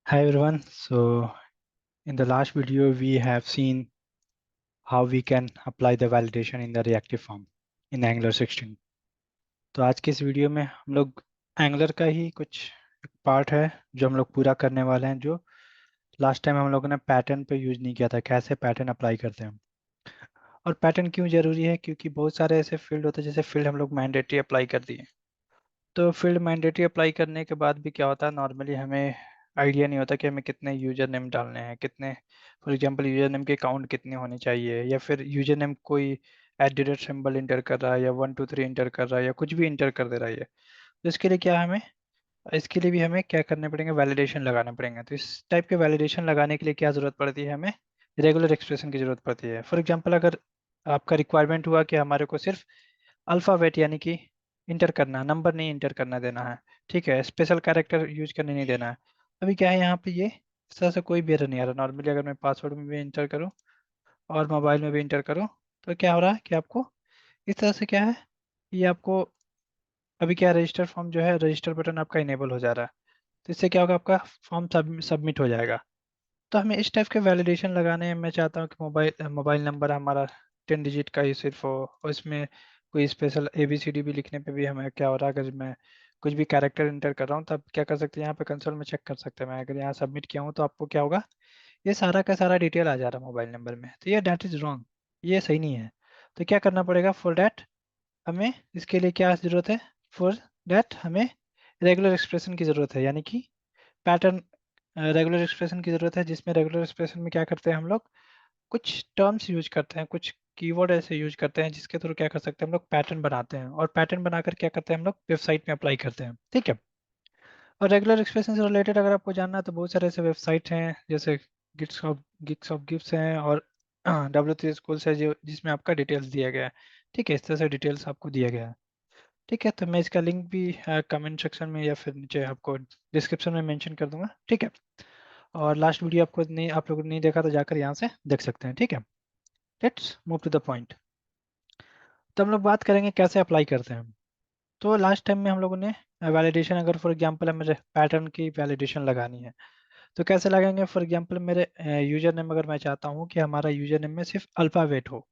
Hi everyone. So in the last video we have seen how we can apply the validation in the reactive form in Angular 16. तो आज के इस video में हम लोग Angular का ही कुछ पार्ट है जो हम लोग पूरा करने वाले हैं, जो लास्ट टाइम हम लोगों ने पैटर्न पे यूज नहीं किया था, कैसे पैटर्न अप्लाई करते हैं। और पैटर्न क्यों जरूरी है, क्योंकि बहुत सारे ऐसे फील्ड होते हैं जैसे फील्ड हम लोग मैंडेटरी अप्लाई कर दिए। तो फील्ड मैंडेटरी अप्लाई करने के बाद भी क्या होता है, नॉर्मली हमें आइडिया नहीं होता कि हमें कितने यूजर नेम डालने हैं, कितने फॉर एग्जांपल यूजर नेम के काउंट कितने होने चाहिए, या फिर यूजर नेम कोई @ सिंबल इंटर कर रहा है या 1 2 3 इंटर कर रहा है या कुछ भी इंटर कर दे रहा है। तो इसके लिए क्या हमें इसके लिए भी हमें क्या करने पड़ेंगे, वैलिडेशन लगाना पड़ेंगे। तो इस टाइप के वैलिडेशन लगाने के लिए क्या ज़रूरत पड़ती है, हमें रेगुलर एक्सप्रेशन की ज़रूरत पड़ती है। फॉर एग्जाम्पल अगर आपका रिक्वायरमेंट हुआ कि हमारे को सिर्फ अल्फ़ाबेट यानी कि इंटर करना, नंबर नहीं इंटर करना देना है, ठीक है, स्पेशल कैरेक्टर यूज करने नहीं देना है। अभी क्या है यहाँ पे, ये इस तरह से कोई भी एरर नहीं आ रहा। नॉर्मली अगर मैं पासवर्ड में भी इंटर करूँ और मोबाइल में भी इंटर करूँ तो क्या हो रहा है कि आपको इस तरह से क्या है, ये आपको अभी क्या रजिस्टर फॉर्म जो है, रजिस्टर बटन आपका इनेबल हो जा रहा है। तो इससे क्या होगा, आपका फॉर्म सबमिट हो जाएगा। तो हमें इस टाइप के वैलिडेशन लगाने हैं। मैं चाहता हूँ कि मोबाइल मोबाइल नंबर हमारा 10 डिजिट का ही सिर्फ हो, और इसमें कोई स्पेशल ABCD भी लिखने पे भी हमें क्या हो रहा है, अगर मैं कुछ भी कैरेक्टर इंटर कर रहा हूँ तब क्या कर सकते हैं, यहाँ पे कंसोल में चेक कर सकते हैं। मैं अगर यहाँ सबमिट किया हूँ तो आपको क्या होगा, ये सारा का सारा डिटेल आ जा रहा है मोबाइल नंबर में। तो ये डेट इज़ रॉन्ग, ये सही नहीं है। तो क्या करना पड़ेगा, फॉर डैट हमें इसके लिए क्या ज़रूरत है, फॉर डैट हमें रेगुलर एक्सप्रेशन की ज़रूरत है, यानी कि पैटर्न रेगुलर एक्सप्रेशन की ज़रूरत है, जिसमें रेगुलर एक्सप्रेशन में क्या करते हैं हम लोग, कुछ टर्म्स यूज करते हैं, कुछ कीवर्ड ऐसे यूज करते हैं जिसके थ्रू क्या कर सकते हैं हम लोग, पैटर्न बनाते हैं। और पैटर्न बनाकर क्या करते हैं हम लोग, वेबसाइट में अप्लाई करते हैं, ठीक है। और रेगुलर एक्सप्रेशन से रिलेटेड अगर आपको जानना है तो बहुत सारे ऐसे वेबसाइट हैं, जैसे गिट्स ऑफ गिफ्ट्स हैं और W3 स्कूल्स है, जो जिसमें आपका डिटेल्स दिया गया है, ठीक है। इस तरह से डिटेल्स आपको दिया गया है, ठीक है। तो मैं इसका लिंक भी कमेंट सेक्शन में या फिर नीचे आपको डिस्क्रिप्शन में मेंशन कर दूंगा, ठीक है। और लास्ट वीडियो आपको नहीं, आप लोगों ने नहीं देखा तो जाकर यहाँ से देख सकते हैं, ठीक है। Let's move to the point. तो हम लोग बात करेंगे कैसे अप्लाई करते हैं। तो लास्ट टाइम में हम लोगों ने वैलिडेशन, अगर फॉर एग्जांपल हमें पैटर्न की वैलिडेशन लगानी है तो कैसे लगाएंगे। फॉर एग्जांपल मेरे यूजर नेम, अगर मैं चाहता हूँ कि हमारा यूजर नेम में सिर्फ अल्फ़ाबेट हो,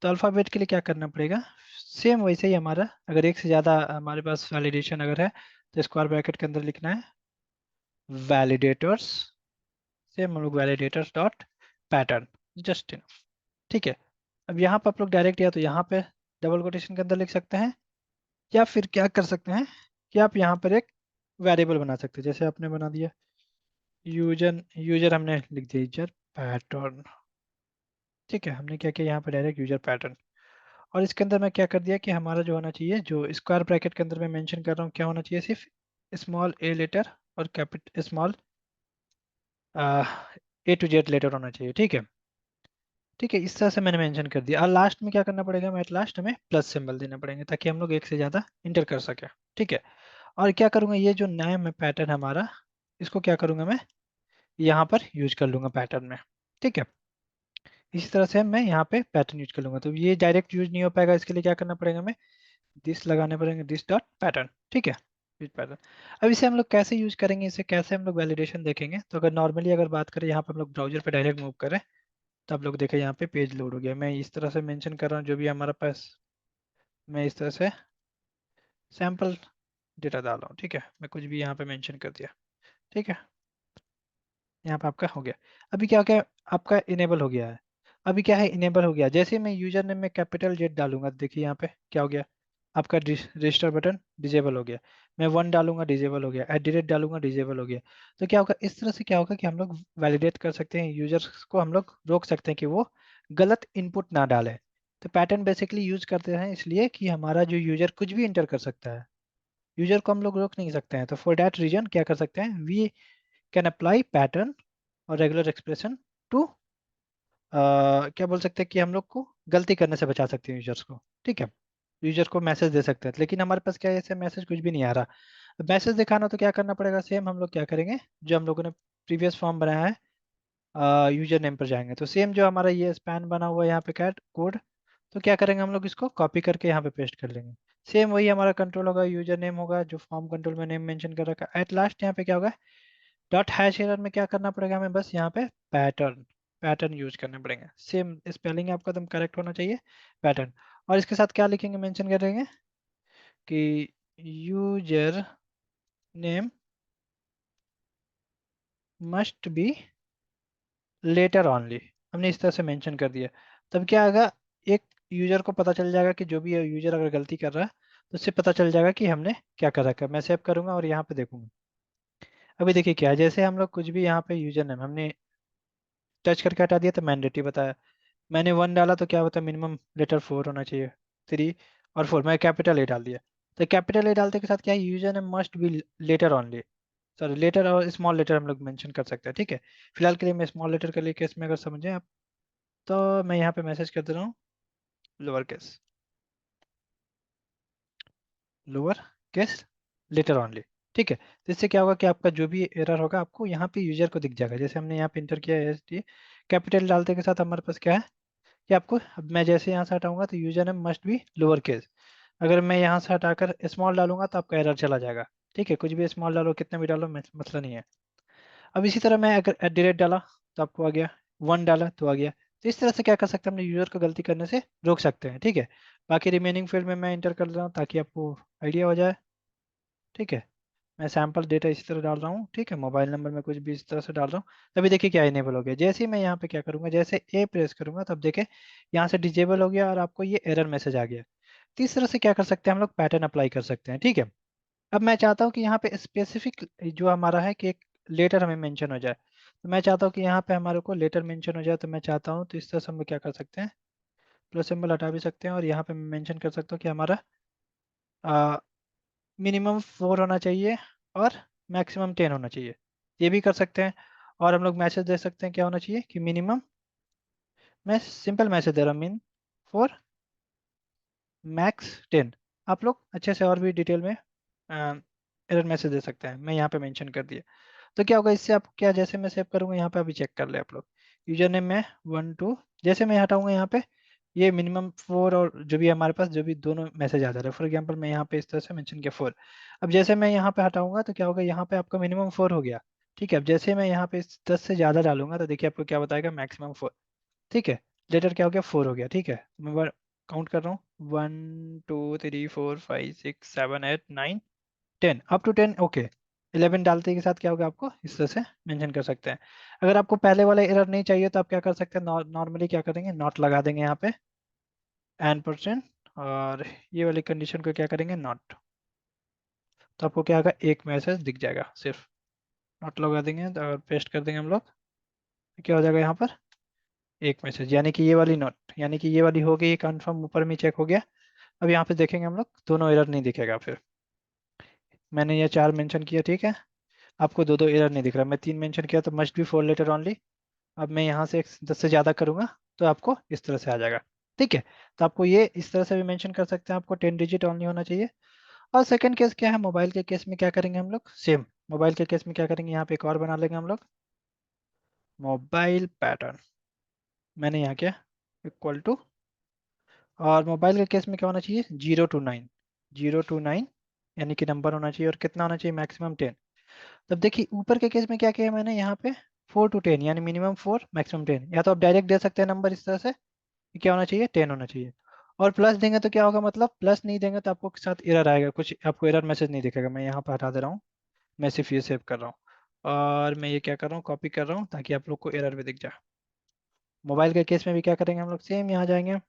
तो अल्फ़ाबेट के लिए क्या करना पड़ेगा, सेम वैसे ही हमारा अगर एक से ज़्यादा हमारे पास वैलिडेशन अगर है तो स्क्वायर ब्रैकेट के अंदर लिखना है वैलिडेटर्स, सेम हम लोग validators dot pattern, just enough, ठीक है। अब यहाँ पर आप लोग डायरेक्ट या तो यहाँ पे डबल कोटेशन के अंदर लिख सकते हैं, या फिर क्या कर सकते हैं कि आप यहाँ पर एक वेरिएबल बना सकते हैं, जैसे आपने बना दिया यूजर यूजर हमने लिख दिया यूजर पैटर्न, ठीक है। हमने क्या किया यहाँ पे, डायरेक्ट यूजर पैटर्न। और इसके अंदर मैं क्या कर दिया कि हमारा जो होना चाहिए, जो स्क्वायर ब्रैकेट के अंदर मैं मेंशन कर रहा हूँ, क्या होना चाहिए, सिर्फ स्मॉल a लेटर और capital small A to Z letter होना चाहिए, ठीक है। ठीक है, इस तरह से मैंने मेंशन कर दिया। और लास्ट में क्या करना पड़ेगा, मैं लास्ट हमें प्लस सिंबल देना पड़ेंगे ताकि हम लोग एक से ज़्यादा इंटर कर सके, ठीक है। और क्या करूँगा, ये जो नाम है पैटर्न हमारा, इसको क्या करूँगा मैं यहाँ पर यूज कर लूँगा पैटर्न में, ठीक है। इसी तरह से मैं यहाँ पे पैटर्न यूज कर लूँगा, तो ये डायरेक्ट यूज नहीं हो पाएगा। इसके लिए क्या करना पड़ेगा, हमें दिस लगाने पड़ेंगे, दिस डॉट पैटर्न, ठीक है, यूज पैटर्न। अब इसे हम लोग कैसे यूज करेंगे, इसे कैसे हम लोग वैलिडेशन देखेंगे। तो अगर नॉर्मली अगर बात करें, यहाँ पर हम लोग ब्राउजर पे डायरेक्ट मूव करें तो आप लोग देखें यहाँ पे पेज लोड हो गया। मैं इस तरह से मेंशन कर रहा हूँ जो भी हमारे पास, मैं इस तरह से सैंपल डेटा डाल रहा हूँ, ठीक है। मैं कुछ भी यहाँ पे मेंशन कर दिया, ठीक है। यहाँ पे आपका हो गया। अभी क्या हो गया, आपका इनेबल हो गया है। अभी क्या है, इनेबल हो गया। जैसे मैं यूजर नेम में कैपिटल Z डालूंगा, देखिए यहाँ पे क्या हो गया, आपका रजिस्टर बटन डिजेबल हो गया। मैं 1 डालूंगा, डिजेबल हो गया। @ डालूंगा, डिजेबल हो गया। तो क्या होगा, इस तरह से क्या होगा कि हम लोग वैलिडेट कर सकते हैं, यूजर्स को हम लोग रोक सकते हैं कि वो गलत इनपुट ना डाले। तो पैटर्न बेसिकली यूज करते हैं इसलिए कि हमारा जो यूजर कुछ भी इंटर कर सकता है, यूजर को हम लोग रोक नहीं सकते हैं। तो फॉर दैट रीजन क्या कर सकते हैं, वी कैन अप्लाई पैटर्न और रेगुलर एक्सप्रेशन टू क्या बोल सकते हैं कि हम लोग को गलती करने से बचा सकते हैं यूजर्स को, ठीक है। यूजर को मैसेज दे सकते हैं, लेकिन हमारे पास क्या है, ऐसे मैसेज कुछ भी नहीं आ रहा। मैसेज दिखाना तो क्या करना पड़ेगा, सेम हम लोग क्या करेंगे, जो हम लोगों ने प्रीवियस फॉर्म बनाया है, यूजर नेम पर जाएंगे तो सेम जो हमारा ये स्पैन बना हुआ है यहाँ पे कैट कोड, तो क्या करेंगे हम लोग इसको कॉपी करके यहाँ पे पेस्ट कर लेंगे। सेम वही हमारा कंट्रोल होगा, यूजर नेम होगा जो फॉर्म कंट्रोल में नेम मेंशन कर रखा है। एट लास्ट यहाँ पे क्या होगा, डॉट हैश एरर में क्या करना पड़ेगा हमें, बस यहाँ पे पैटर्न पैटर्न यूज करने पड़ेंगे। सेम स्पेलिंग आपका एकदम करेक्ट होना चाहिए, पैटर्न। और इसके साथ क्या लिखेंगे, मेंशन करेंगे कि user name must be letter only. हमने इस तरह से मेंशन कर दिया। तब क्या होगा, एक यूजर को पता चल जाएगा कि जो भी यूजर अगर गलती कर रहा है तो उससे पता चल जाएगा कि हमने क्या कर रखा है। मैं सेव करूंगा और यहाँ पे देखूंगा। अभी देखिए क्या है, जैसे हम लोग कुछ भी यहाँ पे यूजर नेम हमने टच करके हटा दिया तो मैंडेटरी बताया। मैंने 1 डाला तो क्या होता है, मिनिमम लेटर 4 होना चाहिए, 3 और 4। मैं कैपिटल ए डाल दिया तो कैपिटल ए डालते के साथ क्या है, user name must be letter only. Sorry, letter और स्मॉल लेटर हम लोग मेंशन कर सकते हैं, ठीक है। फिलहाल के लिए मैं स्मॉल लेटर के लिए केस में अगर समझें आप, तो मैं यहाँ पे मैसेज कर दे रहा हूँ lower case, lower case letter only, ठीक है। तो इससे क्या होगा कि आपका जो भी एरर होगा आपको यहाँ पे यूजर को दिख जाएगा। जैसे हमने यहाँ पे इंटर किया एस डी, कैपिटल डालते के साथ हमारे पास क्या है कि आपको, अब मैं जैसे यहाँ से हटाऊंगा तो user name must be lower case. अगर मैं यहाँ से हटाकर स्मॉल डालूंगा तो आपका एरर चला जाएगा, ठीक है। कुछ भी स्मॉल डालो, कितना भी डालो, मसला नहीं है। अब इसी तरह मैं अगर एट द रेट डाला तो आपको आ गया, 1 डाला तो आ गया। तो इस तरह से क्या कर सकते हैं, अपने यूजर को गलती करने से रोक सकते हैं, ठीक है। बाकी रिमेनिंग फील्ड में मैं इंटर कर रहा हूँ ताकि आपको आइडिया हो जाए, ठीक है। मैं सैंपल डेटा इसी तरह डाल रहा हूँ, ठीक है। मोबाइल नंबर में कुछ भी इस तरह से डाल रहा हूँ। तभी देखिए क्या इनेबल हो गया। जैसे ही मैं यहाँ पे क्या करूँगा, जैसे ए प्रेस करूंगा तब देखे यहाँ से डिजेबल हो गया और आपको ये एरर मैसेज आ गया। तो इस तरह से क्या कर सकते हैं, हम लोग पैटर्न अप्लाई कर सकते हैं, ठीक है। अब मैं चाहता हूँ कि यहाँ पे स्पेसिफिक जो हमारा है कि एक लेटर हमें मेंशन हो जाए। तो मैं चाहता हूँ कि यहाँ पे हमारे को लेटर मेंशन हो जाए। तो मैं चाहता हूँ, तो इस तरह से हम लोग क्या कर सकते हैं, प्लस सिंबल हटा भी सकते हैं और यहाँ पे मैं मेंशन कर सकता हूँ कि हमारा मिनिमम 4 होना चाहिए और मैक्सिमम 10 होना चाहिए। ये भी कर सकते हैं। और हम लोग मैसेज दे सकते हैं क्या होना चाहिए कि मिनिमम, मैं सिंपल मैसेज दे रहा हूँ, मिन 4 मैक्स 10। आप लोग अच्छे से और भी डिटेल में एरर मैसेज दे सकते हैं, मैं यहाँ पे मेंशन कर दिया। तो क्या होगा इससे, आप क्या, जैसे मैं सेव करूंगा यहाँ पे, अभी चेक कर ले आप लोग। यूजर नेम में 1 2, जैसे मैं हटाऊंगा यहाँ पे ये मिनिमम 4 और जो भी हमारे पास जो भी दोनों मैसेज आ जा रहा है। फॉर एग्जांपल मैं यहाँ पे इस तरह से मेंशन किया 4। अब जैसे मैं यहाँ पे हटाऊंगा तो क्या होगा, यहाँ पे आपका मिनिमम 4 हो गया, ठीक है। अब जैसे मैं यहाँ पे 10 से ज़्यादा डालूंगा तो देखिए आपको क्या बताएगा, मैक्सिमम 4, ठीक है। लेटर क्या हो गया, 4 हो गया, ठीक है। मैं काउंट कर रहा हूँ, 1 2 3 4 5 6 7 8 9 10, अप टू 10, ओके। 11 डालते के साथ क्या होगा, आपको इस तरह से मेंशन कर सकते हैं। अगर आपको पहले वाला एरर नहीं चाहिए तो आप क्या कर सकते हैं, नॉर्मली क्या करेंगे, नॉट लगा देंगे यहाँ पे n%, और ये वाली कंडीशन को क्या करेंगे, नॉट। तो आपको क्या होगा, एक मैसेज दिख जाएगा सिर्फ। नॉट लगा देंगे तो और पेस्ट कर देंगे हम लोग, तो क्या हो जाएगा यहाँ पर, एक मैसेज, यानी कि ये वाली नॉट, यानी कि ये वाली हो गई कंफर्म, ऊपर में चेक हो गया। अब यहाँ पे देखेंगे हम लोग, दोनों एरर नहीं दिखेगा फिर। मैंने ये 4 मेंशन किया, ठीक है। आपको दो दो एरर नहीं दिख रहा, मैं 3 मेंशन किया तो मस्ट बी 4 लेटर ऑनली। अब मैं यहाँ से 10 से ज़्यादा करूँगा तो आपको इस तरह से आ जाएगा, ठीक है। तो आपको ये इस तरह से भी मेंशन कर सकते हैं, आपको 10 डिजिट ऑनली होना चाहिए। और सेकंड केस क्या है, मोबाइल के केस में क्या करेंगे हम लोग, सेम मोबाइल के केस में क्या करेंगे, यहाँ पे एक और बना लेंगे हम लोग, मोबाइल पैटर्न। मैंने यहाँ क्या, इक्वल टू, और मोबाइल के केस में क्या होना चाहिए, 0 to 9, 0 to 9, यानी कि नंबर होना चाहिए, और कितना होना चाहिए, मैक्सिमम 10। तब देखिए ऊपर के केस में क्या किया मैंने यहाँ पे, 4 to 10, यानी मिनिमम 4 मैक्सिमम 10। या तो आप डायरेक्ट दे सकते हैं नंबर इस तरह से कि क्या होना चाहिए, 10 होना चाहिए। और प्लस देंगे तो क्या होगा, मतलब प्लस नहीं देंगे तो आपको साथ एरर आएगा, कुछ आपको एरर मैसेज नहीं दिखेगा। मैं यहाँ पर हटा दे रहा हूँ, मैं सिर्फ ये सेव कर रहा हूँ और मैं ये क्या कर रहा हूँ, कॉपी कर रहा हूँ ताकि आप लोग को एरर भी दिख जाए। मोबाइल के केस में भी क्या करेंगे हम लोग, सेम यहाँ जाएंगे,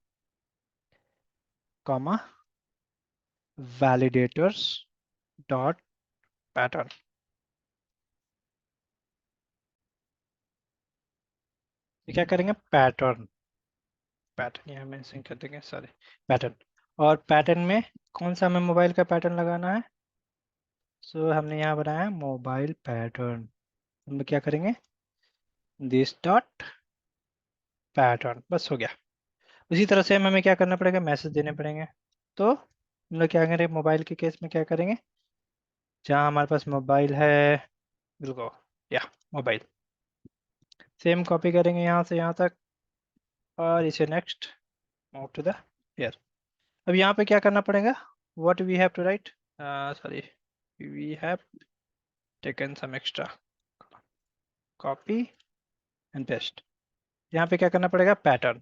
कॉमा वैलिडेटर्स डॉट पैटर्न। ये क्या करेंगे, पैटर्न, पैटर्न यहाँ मेंशन कर देंगे, सॉरी, पैटर्न। और पैटर्न में कौन सा हमें मोबाइल का पैटर्न लगाना है, सो हमने यहाँ बनाया है मोबाइल पैटर्न। हम क्या करेंगे, दिस डॉट पैटर्न, बस हो गया। उसी तरह से हमें क्या करना पड़ेगा, मैसेज देने पड़ेंगे। तो हम लोग क्या करेंगे, मोबाइल के केस में क्या करेंगे, जहाँ हमारे पास मोबाइल है, बिल्कुल, या मोबाइल, सेम कॉपी करेंगे यहाँ से यहाँ तक, और इसे next, move to the here. अब यहाँ पे क्या करना पड़ेगा, what we have to write, sorry, we have taken some extra, copy and paste. यहाँ पे क्या करना पड़ेगा, पैटर्न,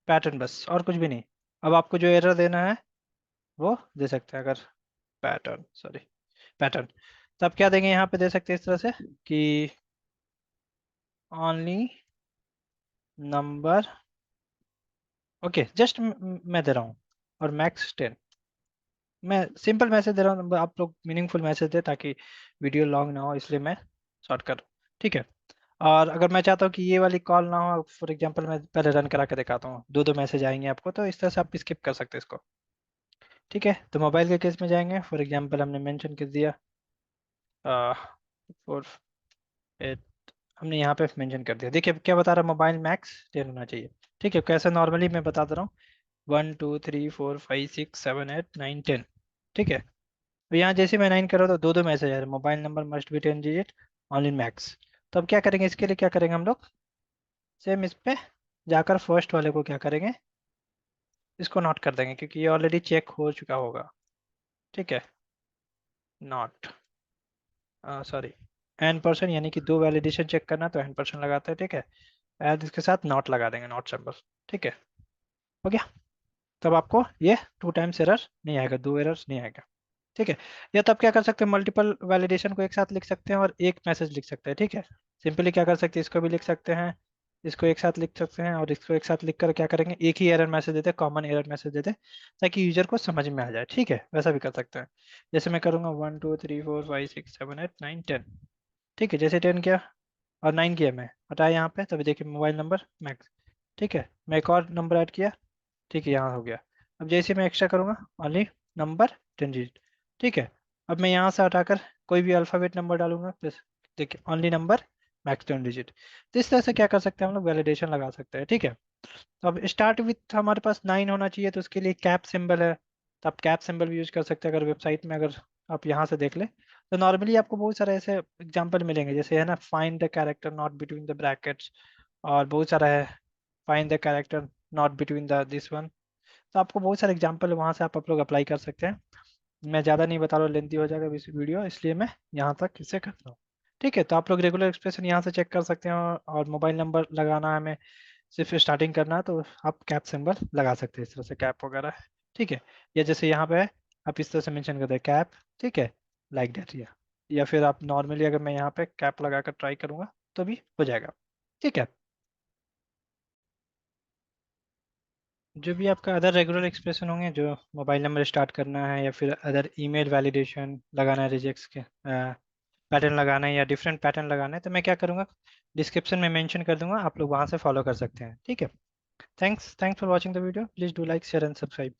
पैटर्न बस और कुछ भी नहीं। अब आपको जो एरर देना है वो दे सकते हैं, अगर पैटर्न, सॉरी पैटर्न, तो आप क्या देंगे यहाँ पे, दे सकते हैं इस तरह से कि ओनली नंबर, ओके जस्ट मैं दे रहा हूँ, और मैक्स 10। मैं सिंपल मैसेज दे रहा हूँ, आप लोग मीनिंगफुल मैसेज दे ताकि वीडियो लॉन्ग ना हो, इसलिए मैं शॉर्ट कर, ठीक है। और अगर मैं चाहता हूँ कि ये वाली कॉल ना हो, फॉर एग्जांपल मैं पहले रन करा के दिखाता हूँ, दो दो मैसेज आएंगे आपको, तो इस तरह से आप स्किप कर सकते हैं इसको, ठीक है। तो मोबाइल के केस में जाएंगे, फॉर एग्जांपल हमने मेंशन कर दिया 4 8, हमने यहाँ पे मेंशन कर दिया, देखिए क्या बता रहा है, मोबाइल मैक्स 10 होना चाहिए, ठीक है। कैसे नॉर्मली मैं बता दे रहा हूँ, 1 2 3 4 5 6 7 8 9 10, ठीक है। तो यहाँ जैसे मैं 9 कर रहा हूँ तो दो दो मैसेज आ रहे हैं, mobile number must be 10 digit only max. तो अब क्या करेंगे, इसके लिए क्या करेंगे हम लोग, सेम इस पे जाकर फर्स्ट वाले को क्या करेंगे, इसको नोट कर देंगे, क्योंकि ये ऑलरेडी चेक हो चुका होगा, ठीक है। नॉट, सॉरी, n%, यानी कि दो वैलिडेशन चेक करना तो n% लगाते हैं, ठीक है। एंड इसके साथ नॉट लगा देंगे, नॉट सिंबल, ठीक है। हो गया, तब आपको ये 2 टाइम्स एरर नहीं आएगा, दो एरर्स नहीं आएगा, ठीक है। या तब क्या कर सकते हैं, मल्टीपल वैलिडेशन को एक साथ लिख सकते हैं और एक मैसेज लिख सकते हैं, ठीक है। सिंपली क्या कर सकते हैं, इसको भी लिख सकते हैं, इसको एक साथ लिख सकते हैं, और इसको एक साथ लिख कर क्या करेंगे, एक ही एरर मैसेज देते हैं, कॉमन एरर मैसेज देते हैं, ताकि यूजर को समझ में आ जाए, ठीक है। वैसा भी कर सकते हैं, जैसे मैं करूँगा 1 2 3 4 5 6 7 8 9 10, ठीक है। जैसे 10 किया और 9 किया, मैं हटाया यहाँ पे, तभी देखिए मोबाइल नंबर मैक्स, ठीक है। मैं एक और नंबर ऐड किया, ठीक है, यहाँ हो गया। अब जैसे मैं एक्स्ट्रा करूँगा, ओनली नंबर 10 डिजिट, ठीक है। अब मैं यहाँ से हटाकर कोई भी अल्फ़ाबेट नंबर डालूंगा, प्लस देखिए ओनली नंबर मैक्स 10 डिजिट। तो इस तरह से क्या कर सकते हैं हम लोग, वैलिडेशन लगा सकते हैं, ठीक है। तो अब स्टार्ट विथ हमारे पास 9 होना चाहिए, तो उसके लिए कैप सिंबल है, तो आप कैप सिंबल भी यूज कर सकते हैं। अगर वेबसाइट में अगर आप यहाँ से देख ले, तो नॉर्मली आपको बहुत सारे ऐसे एग्जाम्पल मिलेंगे, जैसे है ना, find the character not between the brackets, और बहुत सारा है, find the character not between the this one. तो आपको बहुत सारे एग्जाम्पल वहाँ से आप लोग अप्लाई कर सकते हैं। मैं ज़्यादा नहीं बता रहा हूँ, लेंथी हो जाएगा इस वीडियो, इसलिए मैं यहाँ तक इसे करता हूँ, ठीक है। तो आप लोग रेगुलर एक्सप्रेशन यहाँ से चेक कर सकते हैं, और मोबाइल नंबर लगाना है हमें, सिर्फ स्टार्टिंग करना है, तो आप कैप सिंबल लगा सकते हैं, इस तरह से कैप वगैरह, ठीक है। या जैसे यहाँ पे है, आप इस तरह से मेंशन करते हैं कैप, ठीक है, लाइक दैट, या फिर आप नॉर्मली अगर मैं यहाँ पे कैप लगाकर ट्राई करूँगा तो भी हो जाएगा, ठीक है। जो भी आपका अदर रेगुलर एक्सप्रेशन होंगे, जो मोबाइल नंबर स्टार्ट करना है, या फिर अदर ईमेल वैलिडेशन लगाना है, रिजेक्ट्स के पैटर्न लगाना है, या डिफरेंट पैटर्न लगाना है, तो मैं क्या करूँगा, डिस्क्रिप्शन में मेंशन कर दूंगा, आप लोग वहाँ से फॉलो कर सकते हैं, ठीक है। Thanks for watching the video, please do like share and subscribe.